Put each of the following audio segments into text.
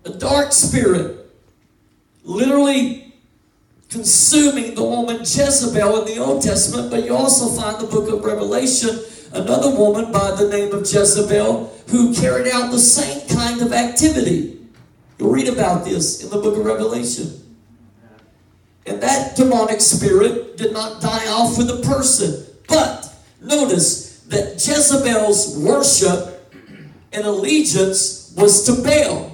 a dark spirit, literally consuming the woman Jezebel in the Old Testament. But you also find the book of Revelation, another woman by the name of Jezebel who carried out the same kind of activity. You'll read about this in the book of Revelation. And that demonic spirit did not die off with a person. But notice that Jezebel's worship and allegiance was to Baal.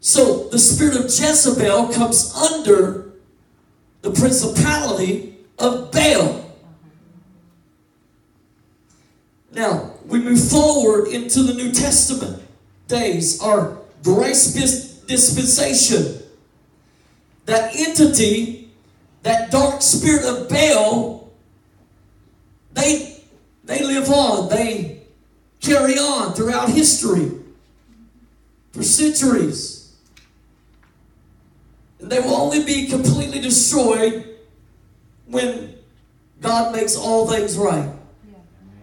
So the spirit of Jezebel comes under the principality of Baal. Now, we move forward into the New Testament days, our grace dispensation. That entity, that dark spirit of Baal, they live on. They carry on throughout history for centuries. And they will only be completely destroyed when God makes all things right.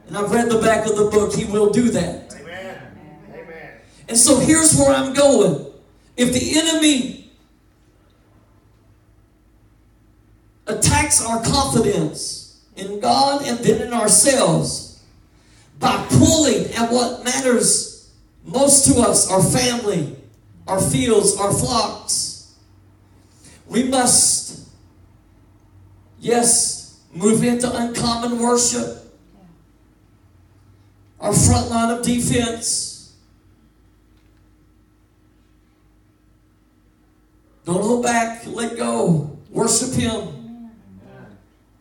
And I've read the back of the book. He will do that. Amen. Amen. And so here's where I'm going. If the enemy attacks our confidence in God and then in ourselves by pulling at what matters most to us, our family, our fields, our flocks, we must, yes, move into uncommon worship, our front line of defense. Don't hold back, let go, worship Him.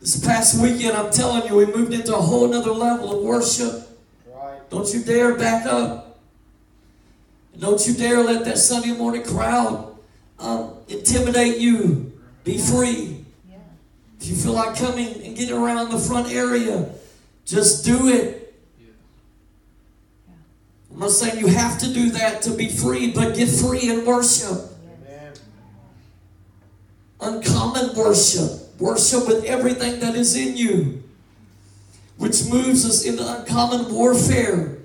This past weekend, I'm telling you, we moved into a whole nother level of worship. Don't you dare back up. And don't you dare let that Sunday morning crowd intimidate you. Be free. If you feel like coming and getting around the front area, just do it. I'm not saying you have to do that to be free, but get free in worship. Uncommon worship. Worship with everything that is in you, which moves us into uncommon warfare.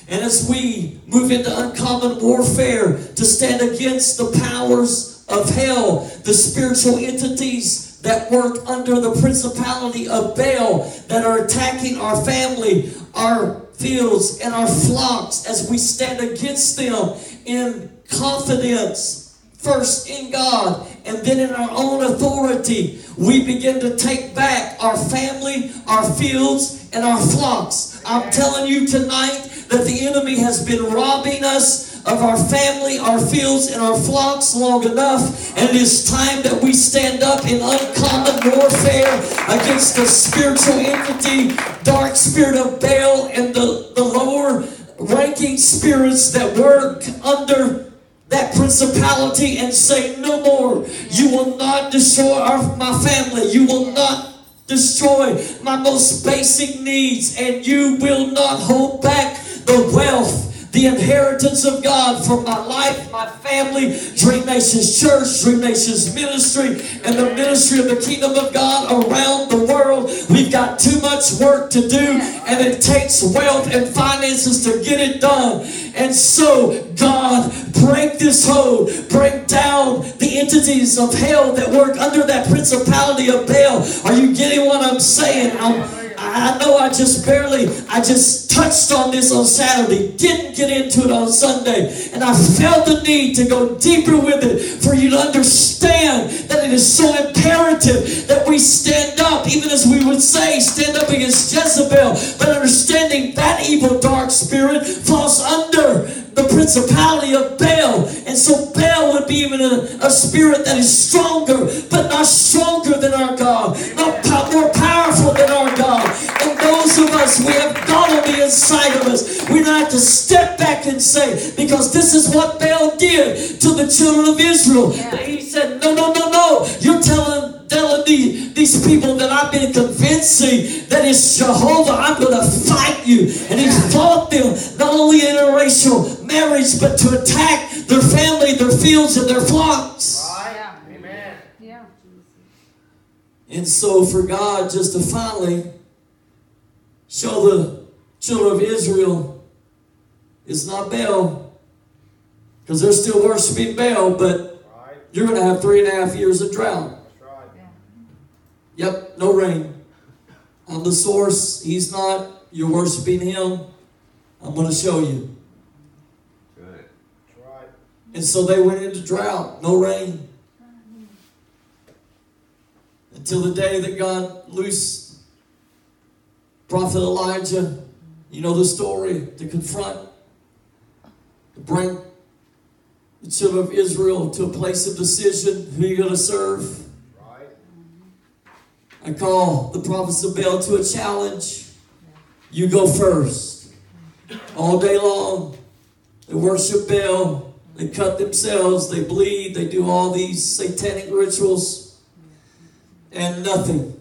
And as we move into uncommon warfare to stand against the powers of hell, the spiritual entities that work under the principality of Baal that are attacking our family, our fields, and our flocks, as we stand against them in confidence, first in God and then in our own authority, we begin to take back our family, our fields, and our flocks. I'm telling you tonight that the enemy has been robbing us of our family, our fields, and our flocks long enough. And it is time that we stand up in uncommon warfare against the spiritual entity, dark spirit of Baal, and the lower ranking spirits that work under that principality, and say, no more. You will not destroy my family. You will not destroy my most basic needs, and you will not hold back the wealth, the inheritance of God for my life, my family, Dream Nations Church, Dream Nations Ministry, and the ministry of the kingdom of God around the world. We've got too much work to do, and it takes wealth and finances to get it done. And so, God, break this hold. Break down the entities of hell that work under that principality of Baal. Are you getting what I'm saying? I know I just touched on this on Saturday, didn't get into it on Sunday, and I felt the need to go deeper with it for you to understand that it is so imperative that we stand up, even as we would say, stand up against Jezebel, but understanding that evil dark spirit falls under the principality of Baal. And so Baal would be even a spirit that is stronger, but not stronger than our God, not more powerful than our God. And those of us, we have God on the inside of us. We don't have to step back and say, because this is what Baal did to the children of Israel. He said, no. You're telling these people that I've been convincing that it's Jehovah. I'm going to fight you. And he fought them, not only in interracial marriage, but to attack their family, their fields, and their flocks. Right. Amen. Yeah. And so for God just to finally show the children of Israel, it's not Baal, Because they're still worshiping Baal, but Right. you're going to have 3.5 years of drought. That's right. Yep, no rain. I'm the source. He's not. You're worshiping him. I'm going to show you. Good. That's right. And so they went into drought, no rain. Until the day that God loosed Prophet Elijah, you know the story, to confront, to bring the children of Israel to a place of decision. Who are you going to serve? Right. I call the prophets of Baal to a challenge. You go first. All day long, they worship Baal. They cut themselves. They bleed. They do all these satanic rituals. And nothing.